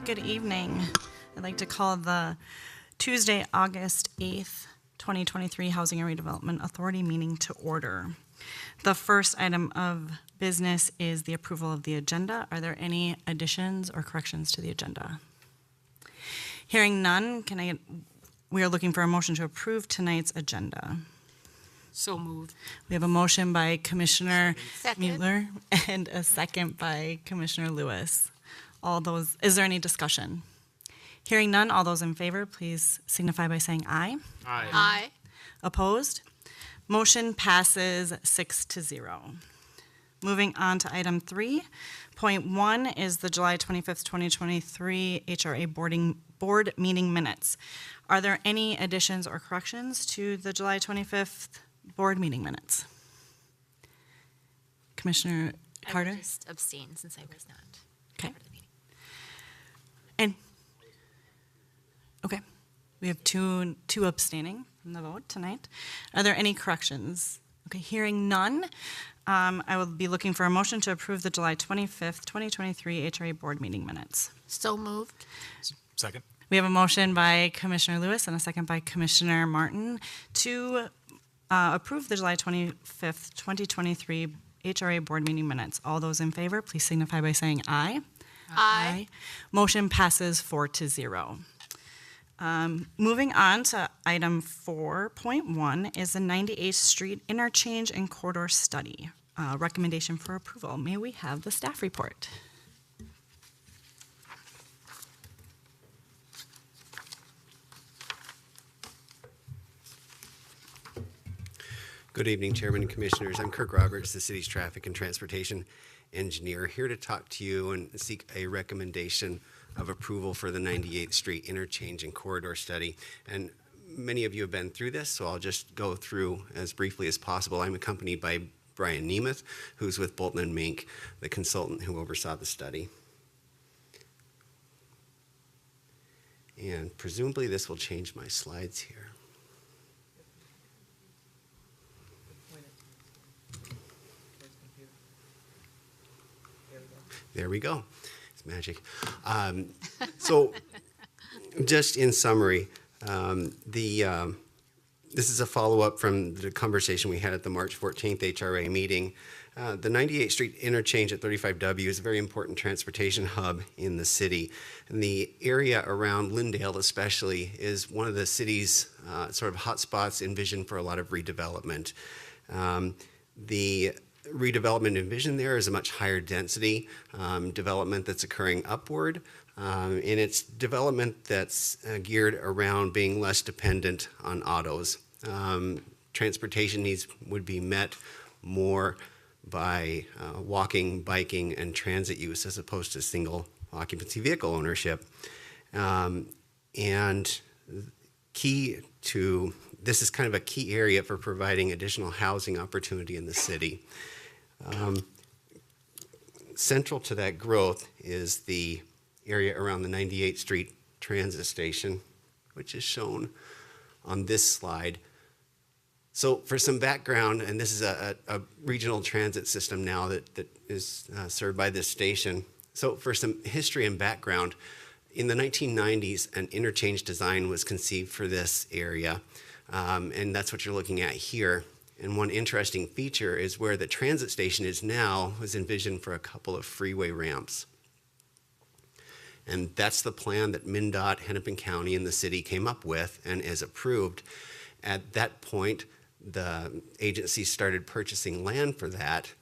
Good evening. I'd like to call the Tuesday, August 8th, 2023 Housing and Redevelopment Authority meeting to order. The first item of business is the approval of the agenda. Are there any additions or corrections to the agenda? Hearing none, we are looking for a motion to approve tonight's agenda. So moved. We have a motion by Commissioner Second. Mueller and a second by Commissioner Lewis. Is there any discussion? Hearing none, all those in favor, please signify by saying aye. Aye. Aye. Opposed? Motion passes 6-0. Moving on to item 3.1 is the July 25th, 2023 HRA board meeting minutes. Are there any additions or corrections to the July 25th board meeting minutes? Commissioner Carter? I would just abstain since I was not Okay. part of the meeting. And, okay, we have two abstaining from the vote tonight. Are there any corrections? Okay, hearing none, I will be looking for a motion to approve the July 25th, 2023 HRA board meeting minutes. So moved. Second. We have a motion by Commissioner Lewis and a second by Commissioner Martin to approve the July 25th, 2023 HRA board meeting minutes. All those in favor, please signify by saying aye. Aye. Motion passes 4-0. Moving on to item 4.1 is the 98th Street Interchange and Corridor Study. Recommendation for approval. May we have the staff report? Good evening, Chairman and Commissioners. I'm Kirk Roberts, the city's traffic and transportation engineer, here to talk to you and seek a recommendation of approval for the 98th Street Interchange and Corridor Study. And many of you have been through this, so I'll just go through as briefly as possible. I'm accompanied by Brian Nemeth, who's with Bolton and Mink, the consultant who oversaw the study. And presumably this will change my slides here. There we go. It's magic. So just in summary, this is a follow-up from the conversation we had at the March 14th HRA meeting. The 98th Street Interchange at 35W is a very important transportation hub in the city. And the area around Lyndale especially is one of the city's sort of hotspots envisioned for a lot of redevelopment. The redevelopment envisioned there is a much higher density development that's occurring upward, and it's development that's geared around being less dependent on autos. Transportation needs would be met more by walking, biking, and transit use as opposed to single occupancy vehicle ownership. And key to this is kind of a key area for providing additional housing opportunity in the city. Central to that growth is the area around the 98th Street transit station, which is shown on this slide. So for some background, and this is a regional transit system now that is served by this station. So for some history and background, in the 1990s, an interchange design was conceived for this area, and that's what you're looking at here. And one interesting feature is where the transit station is now was envisioned for a couple of freeway ramps. And that's the plan that MnDOT, Hennepin County, and the city came up with and is approved. At that point, the agency started purchasing land for that.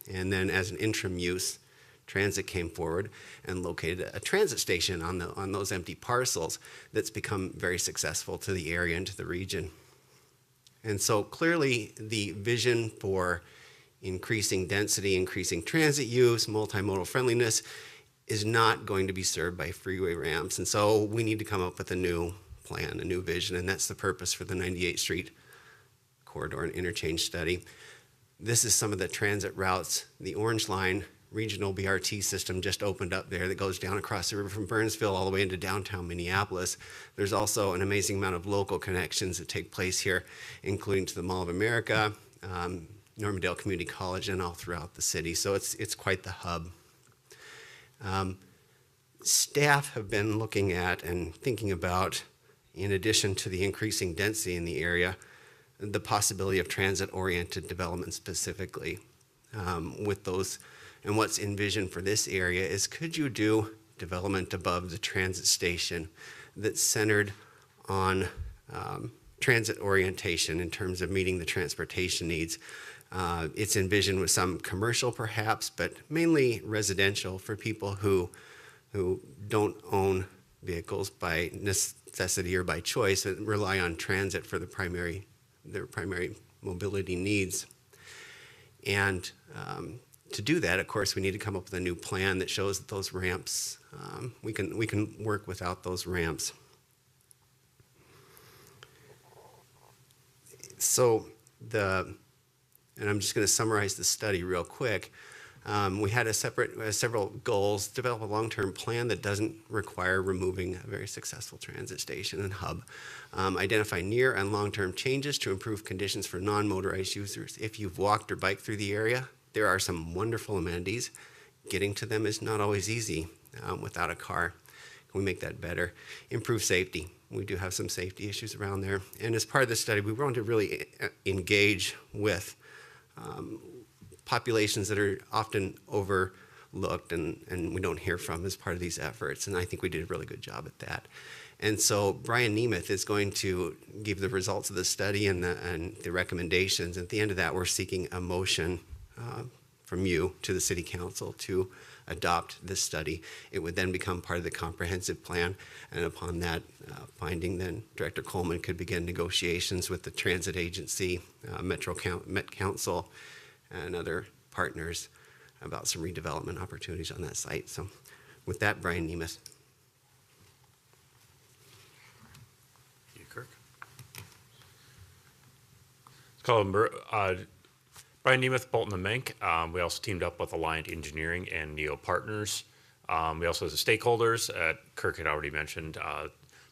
And then as an interim use, transit came forward and located a transit station on those empty parcels that's become very successful to the area and to the region. And so clearly the vision for increasing density, increasing transit use, multimodal friendliness is not going to be served by freeway ramps. And so we need to come up with a new plan, a new vision, and that's the purpose for the 98th Street Corridor and Interchange Study. This is some of the transit routes. The Orange Line regional BRT system just opened up there that goes down across the river from Burnsville all the way into downtown Minneapolis. There's also an amazing amount of local connections that take place here, including to the Mall of America, Normandale Community College, and all throughout the city. So it's quite the hub. Staff have been looking at and thinking about, in addition to the increasing density in the area, the possibility of transit-oriented development specifically with those. And what's envisioned for this area is, could you do development above the transit station that's centered on transit orientation in terms of meeting the transportation needs? It's envisioned with some commercial perhaps, but mainly residential for people who don't own vehicles by necessity or by choice, and rely on transit for their primary mobility needs. And to do that, of course, we need to come up with a new plan that shows that those ramps, we can work without those ramps. So and I'm just going to summarize the study real quick. We had several goals: develop a long-term plan that doesn't require removing a very successful transit station and hub. Identify near and long-term changes to improve conditions for non-motorized users. If you've walked or biked through the area, there are some wonderful amenities. Getting to them is not always easy without a car. Can we make that better? Improve safety. We do have some safety issues around there. And as part of the study, we want to really engage with populations that are often overlooked and we don't hear from as part of these efforts. And I think we did a really good job at that. And so Brian Nemeth is going to give the results of the study and the recommendations. At the end of that, we're seeking a motion from you to the City Council to adopt this study. It would then become part of the comprehensive plan. And upon that finding, then Director Coleman could begin negotiations with the transit agency, Met Council, and other partners about some redevelopment opportunities on that site. So with that, Brian Nemeth. You, Kirk. Let's call him Brian Nemeth, Bolton and Menk. We also teamed up with Alliant Engineering and Neo Partners. We also, as stakeholders, Kirk had already mentioned,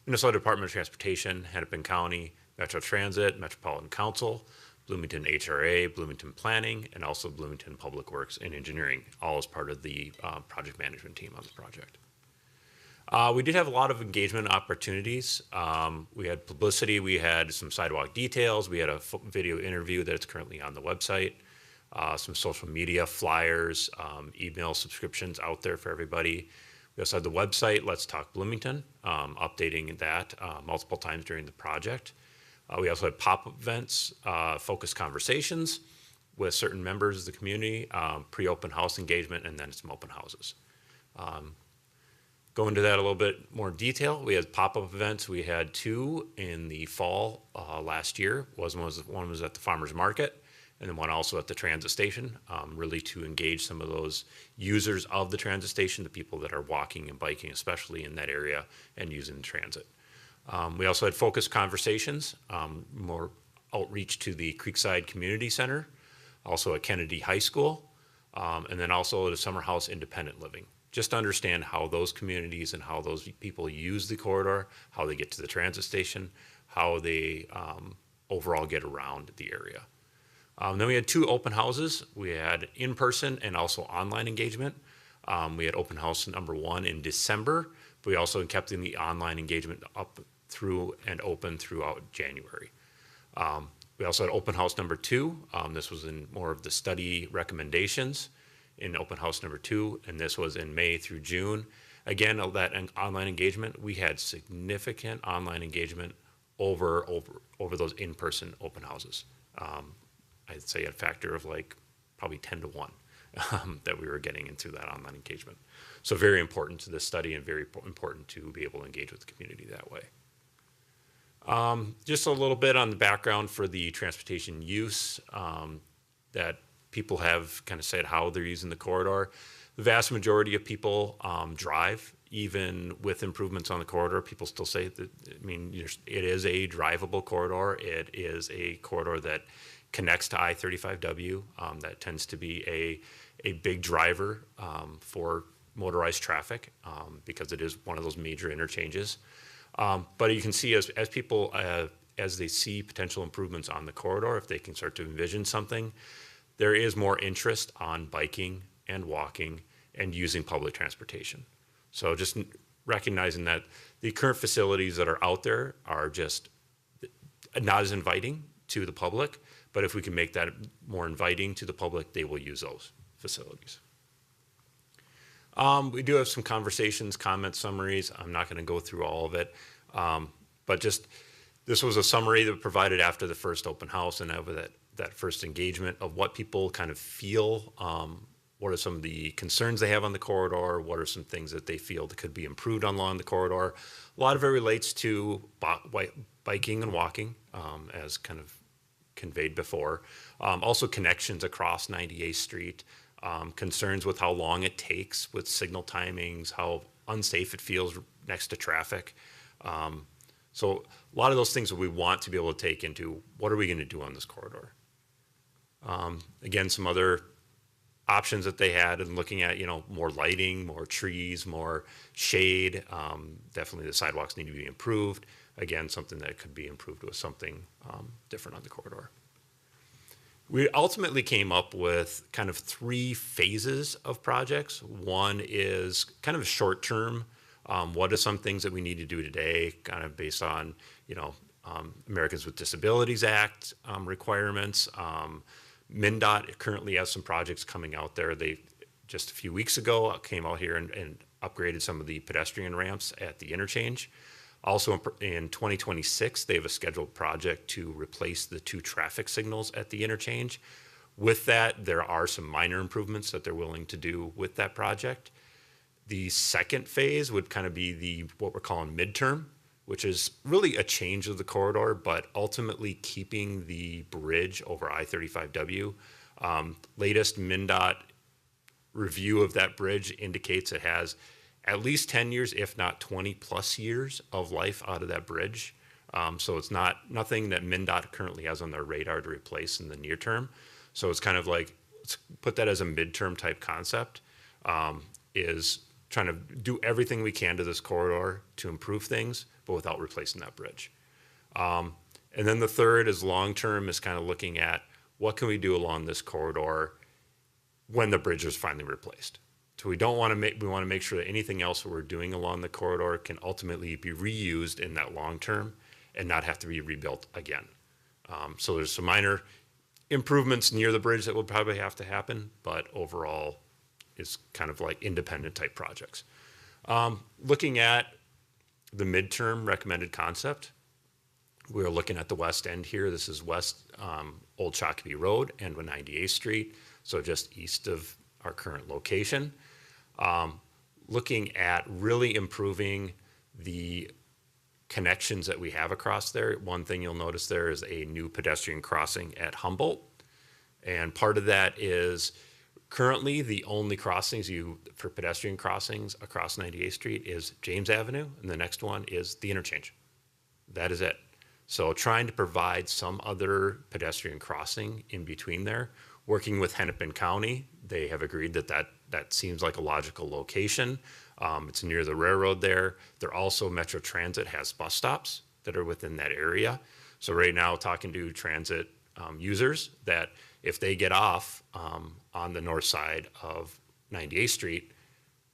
Minnesota Department of Transportation, Hennepin County, Metro Transit, Metropolitan Council, Bloomington HRA, Bloomington Planning, and also Bloomington Public Works and Engineering, all as part of the project management team on the project. We did have a lot of engagement opportunities. We had publicity, we had some sidewalk details, we had a video interview that's currently on the website, some social media flyers, email subscriptions out there for everybody. We also had the website, Let's Talk Bloomington, updating that multiple times during the project. We also had pop-up events, focused conversations with certain members of the community, pre-open house engagement, and then some open houses. Go into that a little bit more detail. We had pop-up events. We had two in the fall last year. One was at the farmer's market, and then one also at the transit station, really to engage some of those users of the transit station, the people that are walking and biking, especially in that area, and using the transit. We also had focused conversations, more outreach to the Creekside Community Center, also at Kennedy High School, and then also at a Summer House Independent Living. Just to understand how those communities and how those people use the corridor, how they get to the transit station, how they overall get around the area. Then we had two open houses. We had in-person and also online engagement. We had open house number 1 in December, but we also kept in the online engagement up through and open throughout January. We also had open house number 2. This was in more of the study recommendations in open house number 2, and this was in May through June. Again, that online engagement, we had significant online engagement over those in-person open houses. I'd say a factor of like probably 10 to 1 that we were getting into that online engagement. So very important to this study and very important to be able to engage with the community that way. Just a little bit on the background for the transportation use that people have kind of said how they're using the corridor. The vast majority of people drive, even with improvements on the corridor. People still say that, I mean, it is a drivable corridor. It is a corridor that connects to I-35W. That tends to be a big driver for motorized traffic because it is one of those major interchanges. But you can see as people, as they see potential improvements on the corridor, if they can start to envision something, there is more interest on biking and walking and using public transportation. So just recognizing that the current facilities that are out there are just not as inviting to the public, but if we can make that more inviting to the public, they will use those facilities. We do have some conversations, comment summaries. I'm not going to go through all of it, but just this was a summary that provided after the first open house and over that first engagement of what people kind of feel. What are some of the concerns they have on the corridor? What are some things that they feel that could be improved along the corridor? A lot of it relates to biking and walking, as kind of conveyed before. Also connections across 98th Street, concerns with how long it takes with signal timings, how unsafe it feels next to traffic. So a lot of those things that we want to be able to take into what are we going to do on this corridor? Again, some other options that they had and looking at, more lighting, more trees, more shade. Definitely the sidewalks need to be improved. Again, something that could be improved with something different on the corridor. We ultimately came up with kind of 3 phases of projects. One is kind of a short term. What are some things that we need to do today, kind of based on, Americans with Disabilities Act requirements. MnDOT currently has some projects coming out there. They just a few weeks ago came out here and upgraded some of the pedestrian ramps at the interchange. Also in 2026, they have a scheduled project to replace the 2 traffic signals at the interchange. With that, there are some minor improvements that they're willing to do with that project. The second phase would kind of be what we're calling midterm, which is really a change of the corridor, but ultimately keeping the bridge over I-35W. Latest MnDOT review of that bridge indicates it has at least 10 years, if not 20 plus years of life out of that bridge. So it's nothing that MnDOT currently has on their radar to replace in the near term. So it's kind of like, let's put that as a midterm type concept, is trying to do everything we can to this corridor to improve things, but without replacing that bridge. And then the third is long-term, is kind of looking at what can we do along this corridor when the bridge is finally replaced. So we want to make sure that anything else that we're doing along the corridor can ultimately be reused in that long term and not have to be rebuilt again. So there's some minor improvements near the bridge that will probably have to happen, but overall it's kind of like independent type projects. Looking at the midterm recommended concept, we're looking at the west end here. This is west Old Shakopee Road and 98th Street, so just east of our current location. Looking at really improving the connections that we have across there. One thing you'll notice there is a new pedestrian crossing at Humboldt. And part of that is currently the only crossings for pedestrian crossings across 98th Street is James Avenue, and the next one is the interchange. That is it. So trying to provide some other pedestrian crossing in between there. Working with Hennepin County, they have agreed that seems like a logical location. It's near the railroad there. They're also Metro Transit has bus stops that are within that area. So right now, talking to transit users, that if they get off on the north side of 98th Street,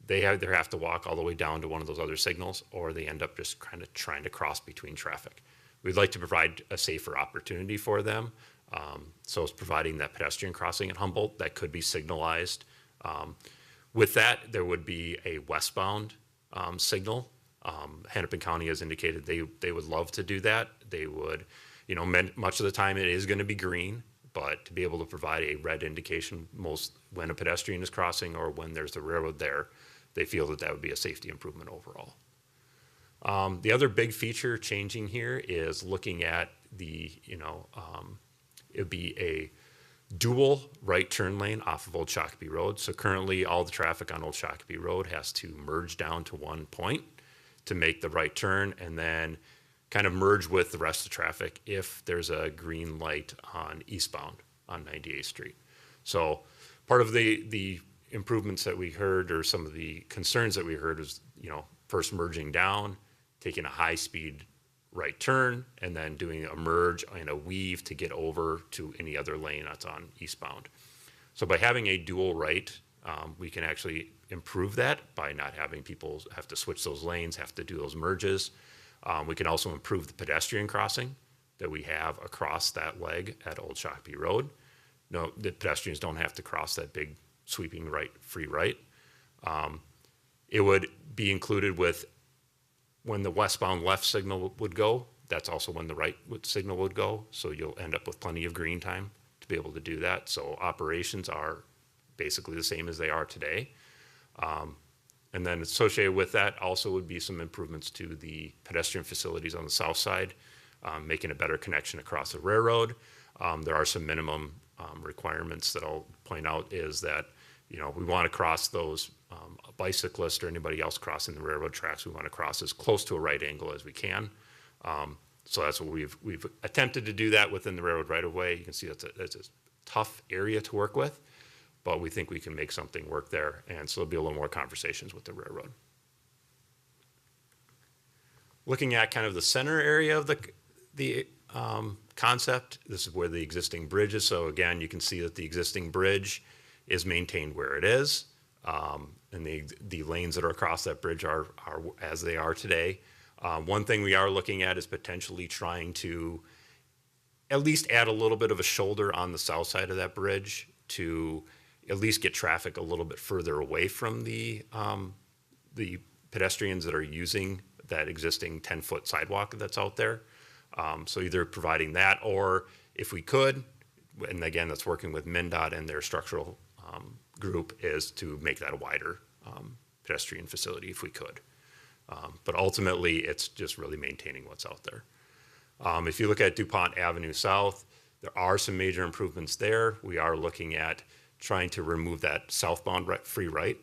they either have to walk all the way down to one of those other signals, or they end up just kind of trying to cross between traffic. We'd like to provide a safer opportunity for them. So it's providing that pedestrian crossing at Humboldt that could be signalized. With that, there would be a westbound signal. Hennepin County has indicated they would love to do that. They would, much of the time it is going to be green, but to be able to provide a red indication when a pedestrian is crossing or when there's the railroad there, they feel that would be a safety improvement overall. The other big feature changing here is looking at it would be a dual right turn lane off of Old Shakopee Road. So currently all the traffic on Old Shakopee Road has to merge down to one point to make the right turn, and then kind of merge with the rest of the traffic if there's a green light on eastbound on 98th Street. So part of the improvements that we heard, or some of the concerns that we heard, was, first merging down, taking a high speed right turn, and then doing a merge and a weave to get over to any other lane that's on eastbound. So by having a dual right We can actually improve that by not having people have to switch those lanes, have to do those merges. We can also improve the pedestrian crossing that we have across that leg at Old Shakopee Road. No, the pedestrians don't have to cross that big sweeping right, free right. It would be included with when the westbound left signal would go, that's also when the right signal would go. So you'll end up with plenty of green time to be able to do that. So operations are basically the same as they are today. And then associated with that also would be some improvements to the pedestrian facilities on the south side, making a better connection across the railroad. There are some minimum requirements that I'll point out is that, you know, we want to cross those, a bicyclist or anybody else crossing the railroad tracks, we want to cross as close to a right angle as we can. So that's what we've attempted to do that within the railroad right of way. You can see that's a tough area to work with, but we think we can make something work there. And so there'll be a little more conversations with the railroad. Looking at kind of the center area of the concept, this is where the existing bridge is. So again, you can see that the existing bridge is maintained where it is. And the lanes that are across that bridge are as they are today. One thing we are looking at is potentially trying to at least add a little bit of a shoulder on the south side of that bridge to at least get traffic a little bit further away from the pedestrians that are using that existing 10-foot sidewalk that's out there. So either providing that, or if we could, and again, that's working with MnDOT and their structural group, is to make that a wider pedestrian facility if we could. But ultimately, it's just really maintaining what's out there. If you look at DuPont Avenue South, there are some major improvements there. We are looking at trying to remove that southbound free right.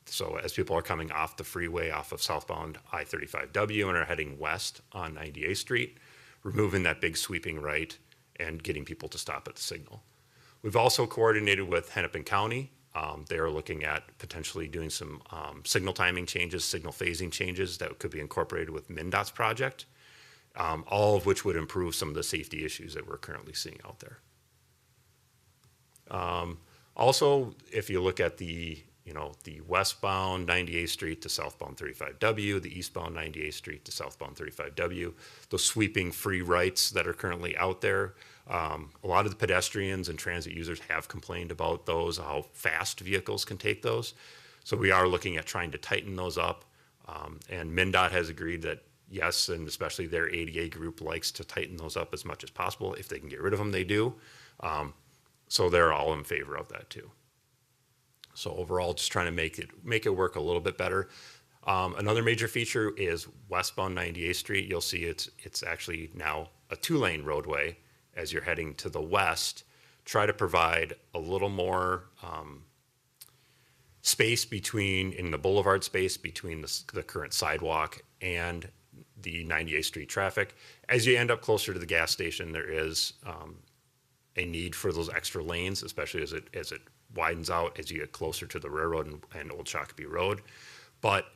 So as people are coming off the freeway, off of southbound I-35W and are heading west on 98th Street, removing that big sweeping right and getting people to stop at the signal. We've also coordinated with Hennepin County. They are looking at potentially doing some signal timing changes, signal phasing changes that could be incorporated with MnDOT's project, all of which would improve some of the safety issues that we're currently seeing out there. Also, if you look at the westbound 98th Street to southbound 35W, the eastbound 98th Street to southbound 35W, those sweeping free rights that are currently out there, a lot of the pedestrians and transit users have complained about those, how fast vehicles can take those. So we are looking at trying to tighten those up. And MnDOT has agreed that yes, and especially their ADA group likes to tighten those up as much as possible. If they can get rid of them, they do. So they're all in favor of that too. So overall, just trying to make it work a little bit better. Another major feature is westbound 98th Street. You'll see it's actually now a 2-lane roadway as you're heading to the west. Try to provide a little more space in the boulevard space between the current sidewalk and the 98th Street traffic. As you end up closer to the gas station, there is a need for those extra lanes, especially as it widens out as you get closer to the railroad and Old Shakopee Road. But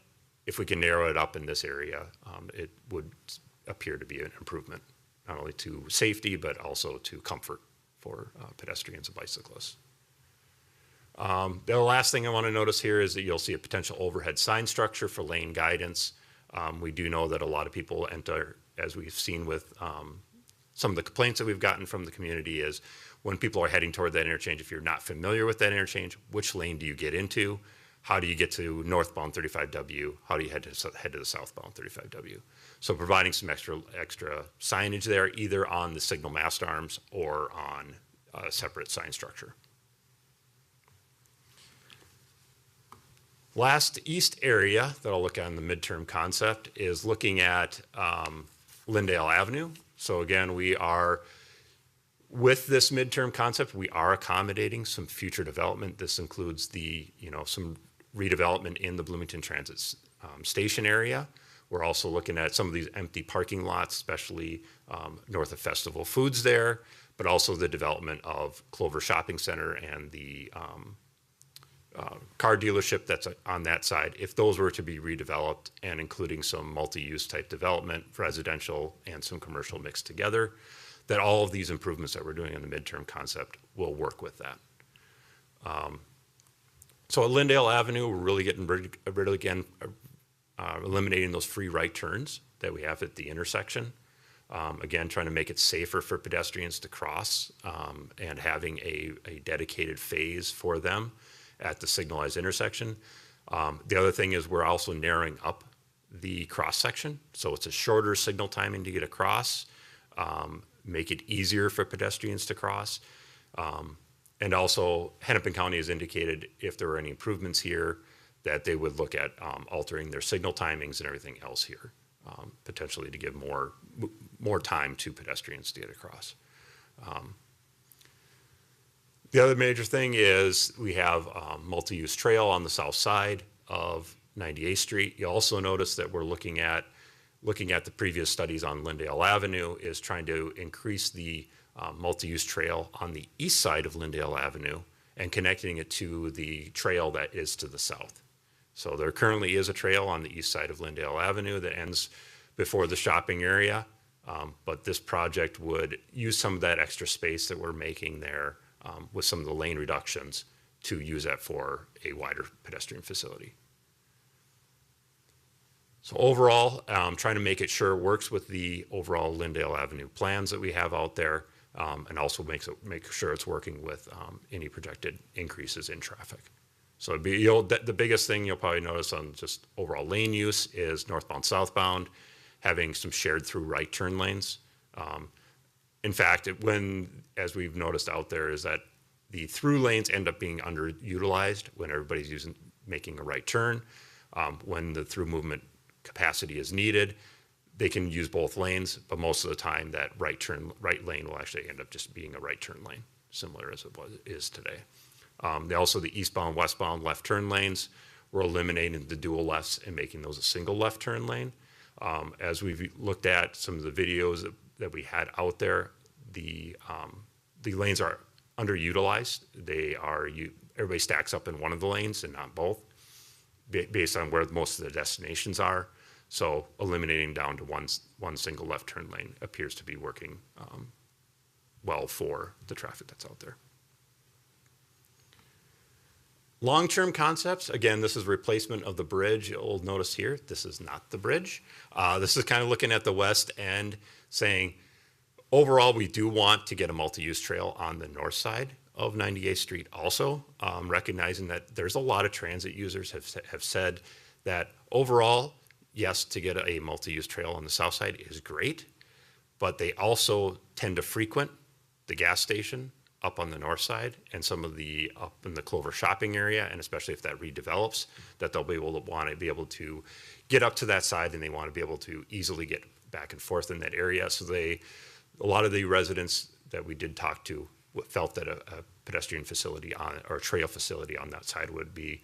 if we can narrow it up in this area, it would appear to be an improvement, not only to safety, but also to comfort for pedestrians and bicyclists. The last thing I want to notice here is that you'll see a potential overhead sign structure for lane guidance. We do know that a lot of people enter, as we've seen with some of the complaints that we've gotten from the community, is when people are heading toward that interchange, if you're not familiar with that interchange, which lane do you get into? How do you get to northbound 35W? How do you head to the southbound 35W? So providing some extra signage there, either on the signal mast arms or on a separate sign structure. Last east area that I'll look at in the midterm concept is looking at Lyndale Avenue. So again, with this midterm concept, we are accommodating some future development. This includes some redevelopment in the Bloomington Transit Station area. We're also looking at some of these empty parking lots, especially north of Festival Foods there, but also the development of Clover Shopping Center and the car dealership that's on that side. If those were to be redeveloped and including some multi-use type development, residential and some commercial mixed together, that all of these improvements that we're doing in the midterm concept will work with that. So at Lyndale Avenue, we're really getting rid of, again, eliminating those free right turns that we have at the intersection. Again, trying to make it safer for pedestrians to cross, and having a dedicated phase for them at the signalized intersection. The other thing is we're also narrowing up the cross section, so it's a shorter signal timing to get across, make it easier for pedestrians to cross. And also, Hennepin County has indicated if there were any improvements here, that they would look at altering their signal timings and everything else here, potentially to give more time to pedestrians to get across. The other major thing is we have multi-use trail on the south side of 98th Street. You also notice that we're looking at the previous studies on Lyndale Avenue is trying to increase the multi-use trail on the east side of Lyndale Avenue and connecting it to the trail that is to the south. So there currently is a trail on the east side of Lyndale Avenue that ends before the shopping area, but this project would use some of that extra space that we're making there with some of the lane reductions to use that for a wider pedestrian facility. So overall, trying to make it sure it works with the overall Lyndale Avenue plans that we have out there, and also make sure it's working with any projected increases in traffic. So it'd be, the biggest thing you'll probably notice on just overall lane use is northbound, southbound, having some shared through right turn lanes. In fact, as we've noticed out there, is that the through lanes end up being underutilized when everybody's making a right turn. When the through movement capacity is needed, they can use both lanes, but most of the time that right lane will actually end up just being a right turn lane, similar as it is today. Also, the eastbound, westbound left turn lanes, we're eliminating the dual lefts and making those a single left turn lane. As we've looked at some of the videos that we had out there, the lanes are underutilized. Everybody stacks up in one of the lanes and not both, based on where most of the destinations are. So eliminating down to one single left turn lane appears to be working well for the traffic that's out there. Long-term concepts, again, this is replacement of the bridge. You'll notice here, this is not the bridge. This is kind of looking at the west end, saying, overall, we do want to get a multi-use trail on the north side of 98th Street also, recognizing that there's a lot of transit users have said that overall, yes, to get a multi-use trail on the south side is great, but they also tend to frequent the gas station up on the north side and some of the up in the Clover shopping area, and especially if that redevelops, that they'll be able to want to be able to get up to that side, and they want to be able to easily get back and forth in that area. So a lot of the residents that we did talk to felt that a pedestrian facility or a trail facility on that side would be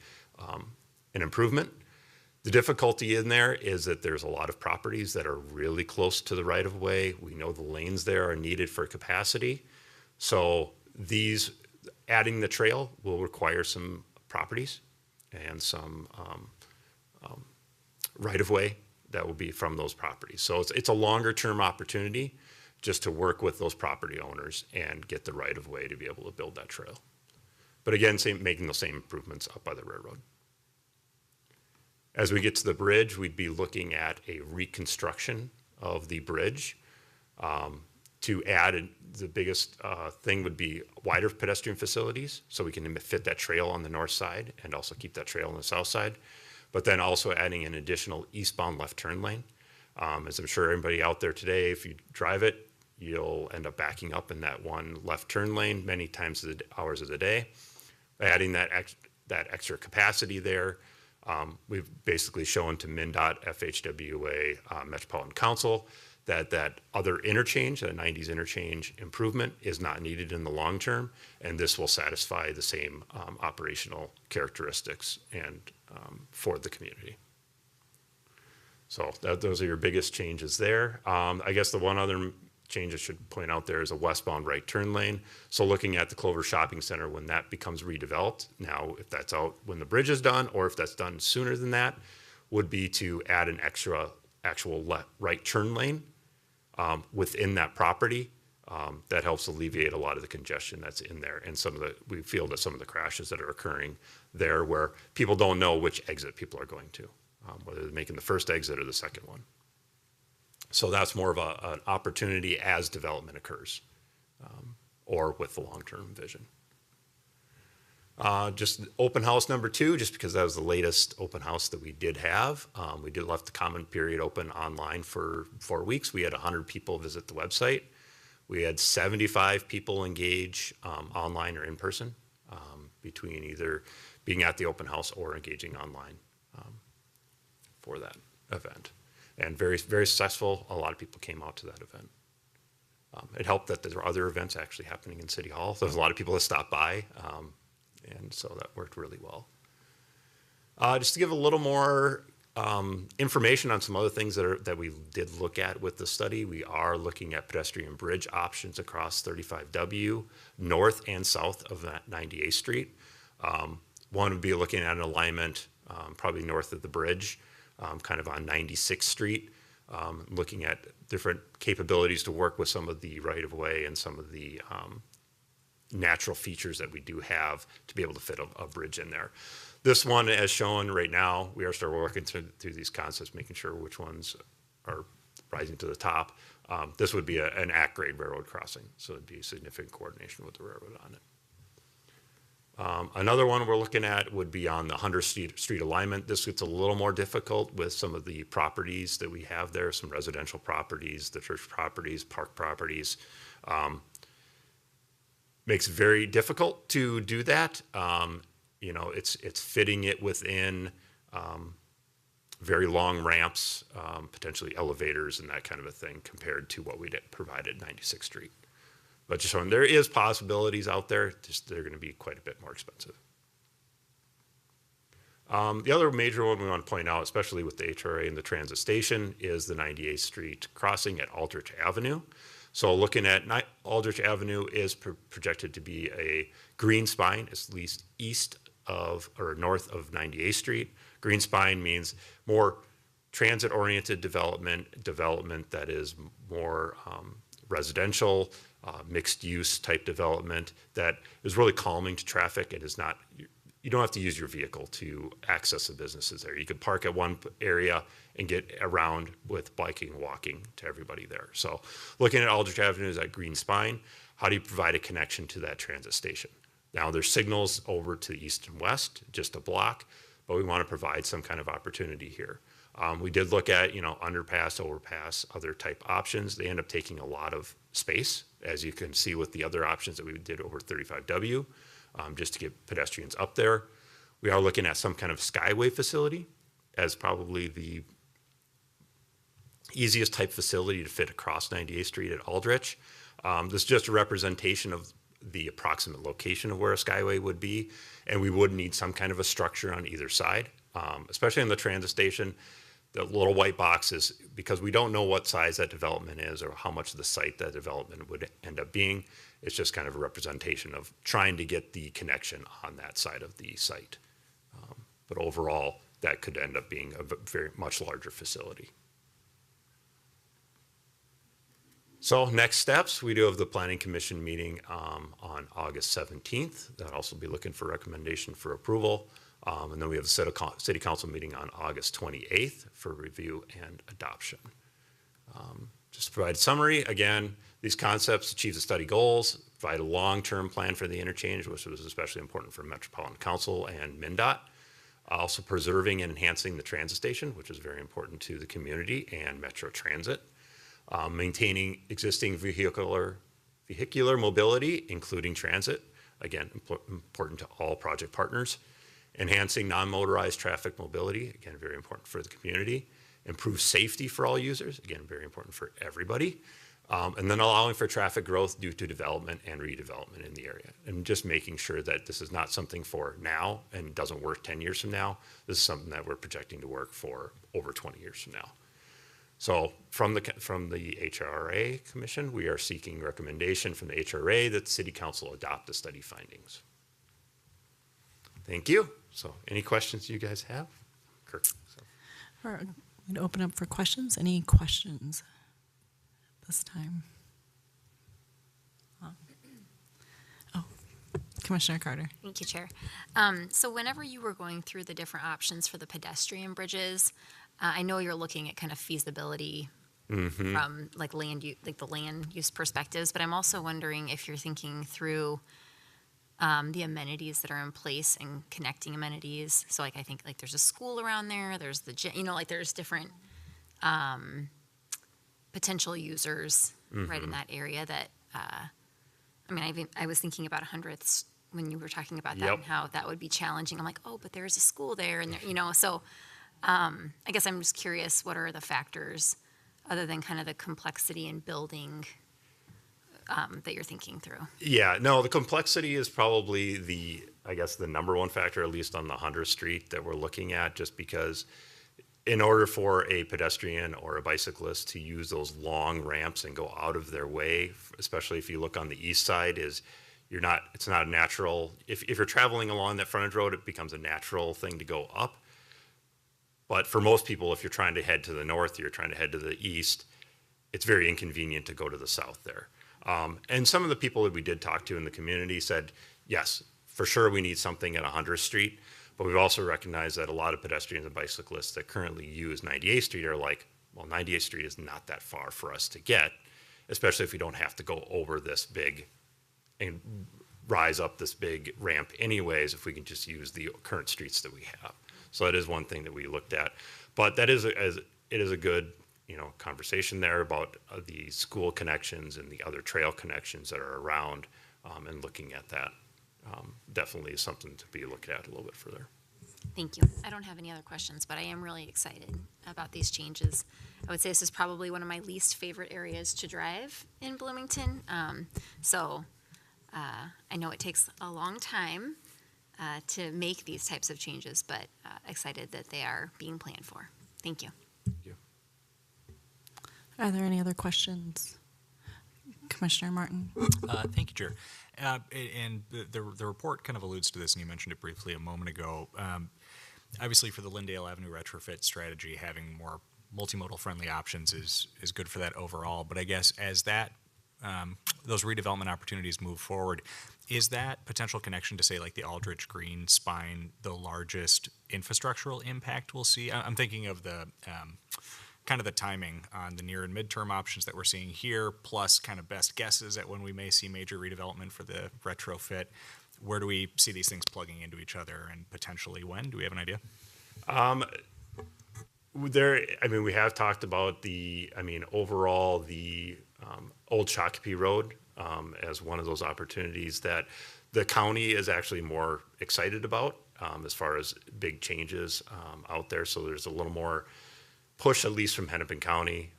an improvement. The difficulty in there is that there's a lot of properties that are really close to the right of way. We know the lanes there are needed for capacity. So adding the trail will require some properties and some right of way that will be from those properties. So it's a longer term opportunity just to work with those property owners and get the right of way to be able to build that trail. But again, making the same improvements up by the railroad. As we get to the bridge, we'd be looking at a reconstruction of the bridge. To add, the biggest thing would be wider pedestrian facilities, so we can fit that trail on the north side and also keep that trail on the south side. But then also adding an additional eastbound left turn lane. As I'm sure everybody out there today, if you drive it, you'll end up backing up in that one left turn lane many times hours of the day. Adding that extra capacity there, we've basically shown to MnDOT, FHWA, Metropolitan Council that other interchange, that 90s interchange improvement is not needed in the long term, and this will satisfy the same operational characteristics and for the community. So those are your biggest changes there. I guess the one other change I should point out there is a westbound right turn lane. So looking at the Clover Shopping Center when that becomes redeveloped, now if that's out when the bridge is done or if that's done sooner than that, would be to add an extra actual right turn lane within that property That helps alleviate a lot of the congestion that's in there, and we feel that some of the crashes that are occurring there, where people don't know which exit people are going to, whether they're making the first exit or the second one. So that's more of an opportunity as development occurs, or with the long-term vision. Just open house number 2, just because that was the latest open house that we did have. We did left the comment period open online for 4 weeks. We had 100 people visit the website. We had 75 people engage online or in person, between either being at the open house or engaging online for that event. And very, very successful. A lot of people came out to that event. It helped that there were other events actually happening in City Hall. So there's a lot of people that stopped by, and so that worked really well. Just to give a little more information on some other things that we did look at with the study, we are looking at pedestrian bridge options across 35W, north and south of 98th Street. One would be looking at an alignment probably north of the bridge, kind of on 96th Street, looking at different capabilities to work with some of the right-of-way and some of the natural features that we do have to be able to fit a bridge in there. This one, as shown right now, we are still working through these concepts, making sure which ones are rising to the top. This would be an at-grade railroad crossing, so it'd be significant coordination with the railroad on it. Another one we're looking at would be on the 100th Street alignment. This gets a little more difficult with some of the properties that we have there, some residential properties, the church properties, park properties. Makes it very difficult to do that. It's fitting it within very long ramps, potentially elevators and that kind of a thing compared to what we provided at 96th Street. But just showing there is possibilities out there, just they're going to be quite a bit more expensive. The other major one we want to point out, especially with the HRA and the transit station, is the 98th Street crossing at Aldrich Avenue. So looking at Aldrich Avenue is projected to be a green spine, at least east of or north of 98th Street. Green spine means more transit-oriented development that is more residential, mixed-use type development that is really calming to traffic. It is not, you don't have to use your vehicle to access the businesses there. You could park at one area and get around with biking and walking to everybody there. So looking at Aldrich Avenue as that green spine, how do you provide a connection to that transit station? Now there's signals over to the east and west, just a block, but we want to provide some kind of opportunity here. We did look at, underpass, overpass, other type options. They end up taking a lot of space, as you can see with the other options that we did over 35W, just to get pedestrians up there. We are looking at some kind of skyway facility as probably the easiest type facility to fit across 98th Street at Aldrich. This is just a representation of the approximate location of where a skyway would be, and we would need some kind of a structure on either side, especially in the transit station. The little white boxes, because we don't know what size that development is or how much of the site that development would end up being. It's just kind of a representation of trying to get the connection on that side of the site. But overall, that could end up being a very much larger facility. So next steps, we do have the Planning Commission meeting on August 17th. That'll also be looking for recommendation for approval. And then we have the City Council meeting on August 28th for review and adoption. Just to provide a summary, again, these concepts achieve the study goals, provide a long-term plan for the interchange, which was especially important for Metropolitan Council and MnDOT. Also preserving and enhancing the transit station, which is very important to the community and Metro Transit. Maintaining existing vehicular mobility, including transit, again, important to all project partners. Enhancing non-motorized traffic mobility, again, very important for the community. Improve safety for all users, again, very important for everybody. And then allowing for traffic growth due to development and redevelopment in the area. And just making sure that this is not something for now and doesn't work 10 years from now. This is something that we're projecting to work for over 20 years from now. So from the HRA Commission, we are seeking recommendation from the HRA that the City Council adopt the study findings. Thank you. So any questions you guys have? Kirk. We're going to open up for questions. Any questions this time? Commissioner Carter. Thank you, Chair. So whenever you were going through the different options for the pedestrian bridges, I know you're looking at kind of feasibility from like the land use perspectives, but I'm also wondering if you're thinking through the amenities that are in place and connecting amenities. So like I think like there's a school around there, there's the gym, like there's different potential users right in that area that I was thinking about 100th when you were talking about that and how that would be challenging. I'm like, oh, but there's a school there, and there, so I guess I'm just curious, what are the factors other than kind of the complexity in building that you're thinking through? Yeah, no, the complexity is probably the number one factor, at least on the 100th Street that we're looking at, just because in order for a pedestrian or a bicyclist to use those long ramps and go out of their way, especially if you look on the east side, it's not a natural, if you're traveling along that frontage road, it becomes a natural thing to go up. But for most people, if you're trying to head to the north, you're trying to head to the east, it's very inconvenient to go to the south there. And some of the people that we did talk to in the community said, yes, for sure we need something at 100th Street, but we've also recognized that a lot of pedestrians and bicyclists that currently use 98th Street are like, well, 98th Street is not that far for us to get, especially if we don't have to go over this big and rise up this big ramp anyways, if we can just use the current streets that we have. So that is one thing that we looked at. But it is a good conversation there about the school connections and the other trail connections that are around, and looking at that definitely is something to be looked at a little bit further. Thank you. I don't have any other questions, but I am really excited about these changes. I would say this is probably one of my least favorite areas to drive in Bloomington. I know it takes a long time to make these types of changes, but excited that they are being planned for. Thank you. Thank you. Are there any other questions? Commissioner Martin. Thank you, Chair. And the report kind of alludes to this, and you mentioned it briefly a moment ago. Obviously, for the Lyndale Avenue retrofit strategy, having more multimodal friendly options is good for that overall. But I guess as those redevelopment opportunities move forward, is that potential connection to, say, like the Aldrich Green spine the largest infrastructural impact we'll see? I'm thinking of the kind of the timing on the near and midterm options that we're seeing here, plus kind of best guesses at when we may see major redevelopment for the retrofit. Where do we see these things plugging into each other, and potentially when? Do we have an idea? We have talked about overall the Old Shakopee Road as one of those opportunities that the county is actually more excited about as far as big changes out there. So there's a little more push, at least from Hennepin County,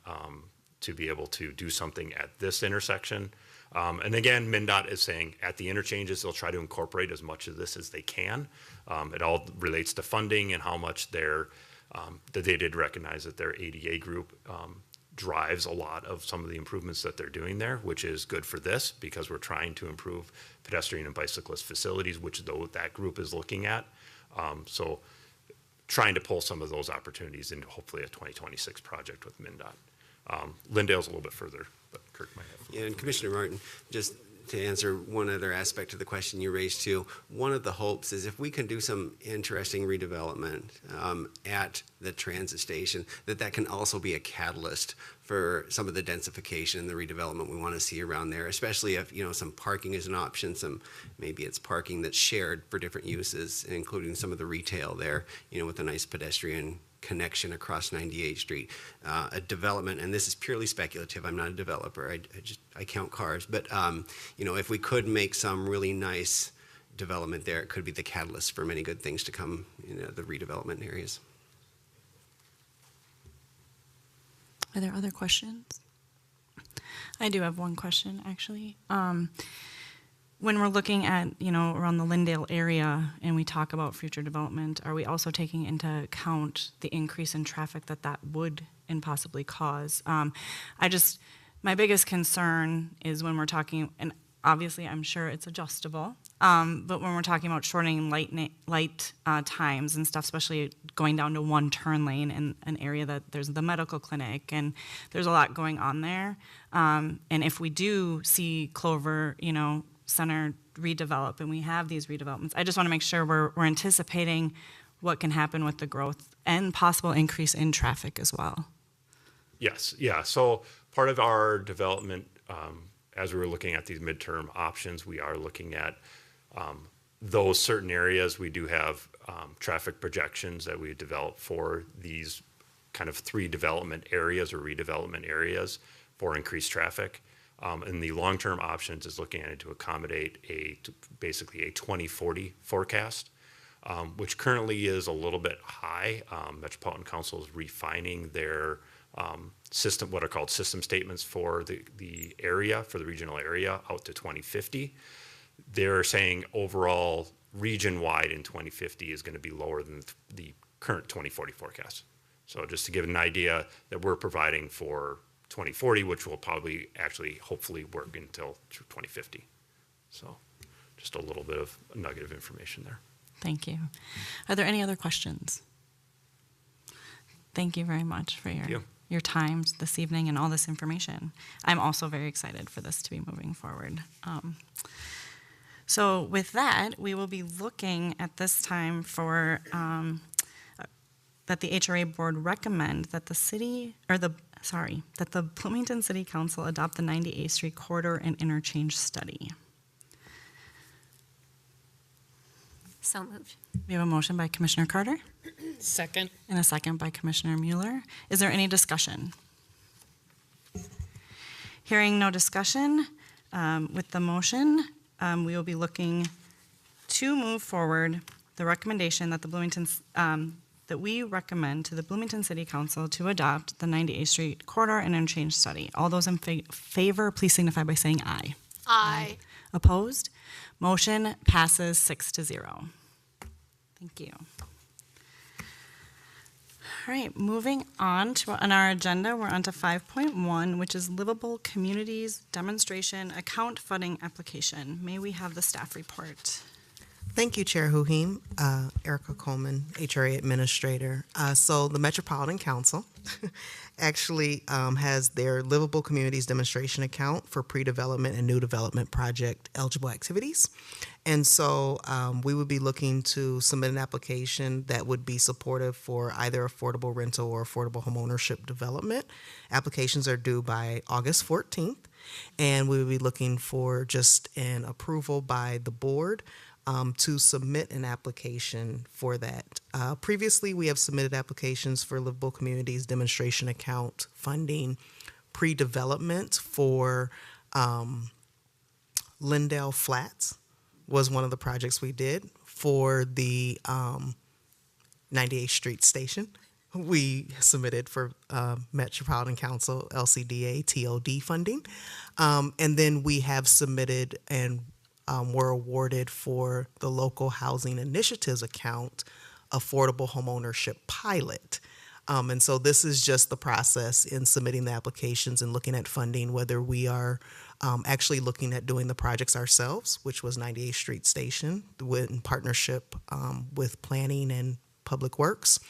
to be able to do something at this intersection. And again, MnDOT is saying at the interchanges, they'll try to incorporate as much of this as they can. It all relates to funding and how much that they did recognize that their ADA group drives a lot of some of the improvements that they're doing there, which is good for this because we're trying to improve pedestrian and bicyclist facilities, which that group is looking at. So trying to pull some of those opportunities into hopefully a 2026 project with MnDOT. Lyndale's a little bit further, but Kirk might have. Yeah, and Commissioner Martin, just to answer one other aspect of the question you raised too, one of the hopes is if we can do some interesting redevelopment at the transit station, that can also be a catalyst for some of the densification and the redevelopment we want to see around there, especially if some parking is an option, maybe it's parking that's shared for different uses, including some of the retail there, with a nice pedestrian connection across 98th Street. A development, and this is purely speculative, I'm not a developer, I count cars, but if we could make some really nice development there, it could be the catalyst for many good things to come in the redevelopment areas. Are there other questions? I do have one question, actually. When we're looking at, around the Lyndale area and we talk about future development, are we also taking into account the increase in traffic that would and possibly cause? My biggest concern is when we're talking, and obviously I'm sure it's adjustable, but when we're talking about shortening light times and stuff, especially going down to one turn lane in an area that there's the medical clinic and there's a lot going on there. And if we do see Clover, center redevelop and we have these redevelopments, I just want to make sure we're anticipating what can happen with the growth and possible increase in traffic as well. Yes, yeah. So part of our development, as we were looking at these midterm options, we are looking at those certain areas. We do have traffic projections that we develop for these kind of 3 development areas or redevelopment areas for increased traffic. And the long-term options is looking at it to accommodate basically a 2040 forecast, which currently is a little bit high. Metropolitan Council is refining their system, what are called system statements for the area, for the regional area out to 2050. They're saying overall region-wide in 2050 is going to be lower than the current 2040 forecast. So just to give an idea that we're providing for 2040, which will probably actually hopefully work until 2050. So just a little bit of a nugget of information there. Thank you. Are there any other questions? Thank you very much for your time this evening and all this information. I'm also very excited for this to be moving forward. So with that, we will be looking at this time for that the HRA board recommend that that the Bloomington City Council adopt the 98th Street corridor and interchange study. So moved. We have a motion by Commissioner Carter Second. and a second by Commissioner Mueller. Is there any discussion? Hearing no discussion, with the motion, we will be looking to move forward the recommendation that that we recommend to the Bloomington City Council to adopt the 98th Street corridor and interchange study. All those in favor, please signify by saying aye. Aye. Opposed? Motion passes 6-0. Thank you. All right, moving on our agenda, we're on to 5.1, which is Livable Communities Demonstration Account Funding Application. May we have the staff report? Thank you, Chair Huhim. Erica Coleman, HRA Administrator. So the Metropolitan Council actually has their Livable Communities Demonstration Account for pre-development and new development project eligible activities. And so we would be looking to submit an application that would be supportive for either affordable rental or affordable homeownership development. Applications are due by August 14th, and we would be looking for just an approval by the board to submit an application for that. Previously, we have submitted applications for Livable Communities Demonstration Account funding pre-development for Lyndale Flats was one of the projects we did for the 98th Street Station. We submitted for Metropolitan Council LCDA TOD funding. And then we have submitted and were awarded for the Local Housing Initiatives Account Affordable Homeownership Pilot. And so this is just the process in submitting the applications and looking at funding, whether we are actually looking at doing the projects ourselves, which was 98th Street Station in partnership with Planning and Public Works,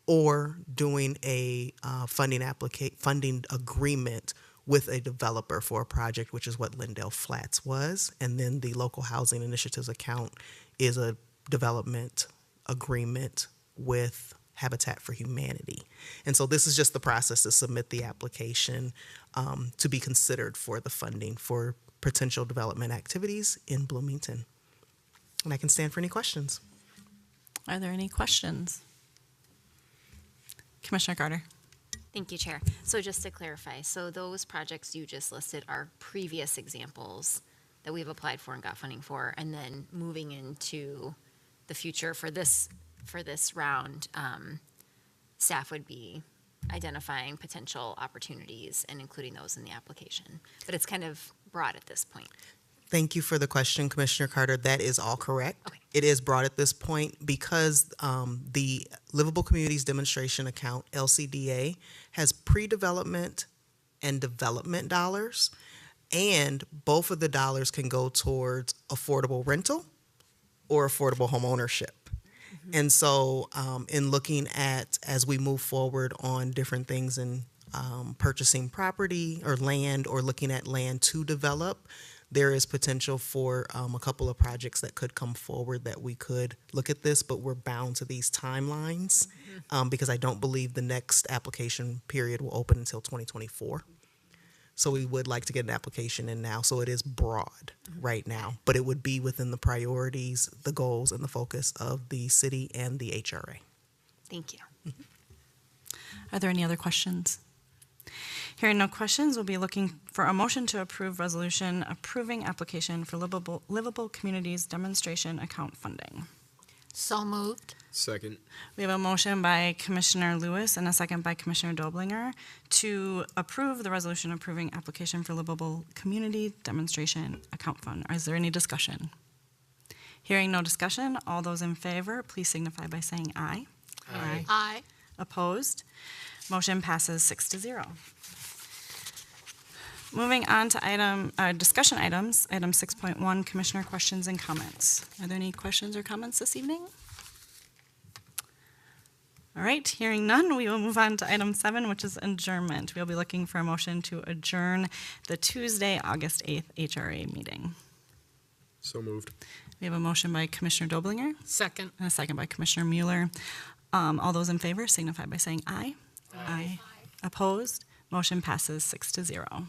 or doing a funding agreement with a developer for a project, which is what Lyndale Flats was. And then the Local Housing Initiatives Account is a development agreement with Habitat for Humanity. And so this is just the process to submit the application to be considered for the funding for potential development activities in Bloomington. And I can stand for any questions. Are there any questions? Commissioner Carter. Thank you, Chair. So just to clarify, so those projects you just listed are previous examples that we've applied for and got funding for, and then moving into the future for this round, staff would be identifying potential opportunities and including those in the application. But it's kind of broad at this point. Thank you for the question, Commissioner Carter. That is all correct. Okay. It is broad at this point because the Livable Communities Demonstration Account, LCDA, has pre-development and development dollars, and both of the dollars can go towards affordable rental or affordable home ownership. Mm-hmm. And so in looking at, as we move forward on different things in purchasing property or land or looking at land to develop, there is potential for a couple of projects that could come forward that we could look at this, but we're bound to these timelines because I don't believe the next application period will open until 2024. So we would like to get an application in now. So it is broad right now, but it would be within the priorities, the goals, and the focus of the city and the HRA. Thank you. Are there any other questions? Hearing no questions, we'll be looking for a motion to approve resolution approving application for livable communities demonstration account funding. So moved. Second. We have a motion by Commissioner Lewis and a second by Commissioner Doblinger to approve the resolution approving application for livable community demonstration account fund. Is there any discussion? Hearing no discussion, all those in favor, please signify by saying aye. Aye. Aye. Opposed? Motion passes 6-0. Moving on to discussion items. Item 6.1, Commissioner questions and comments. Are there any questions or comments this evening? All right, hearing none, we will move on to item 7, which is adjournment. We'll be looking for a motion to adjourn the Tuesday, August 8th HRA meeting. So moved. We have a motion by Commissioner Doblinger Second. and a second by Commissioner Mueller. All those in favor signify by saying aye. Aye. Opposed? Motion passes 6-0.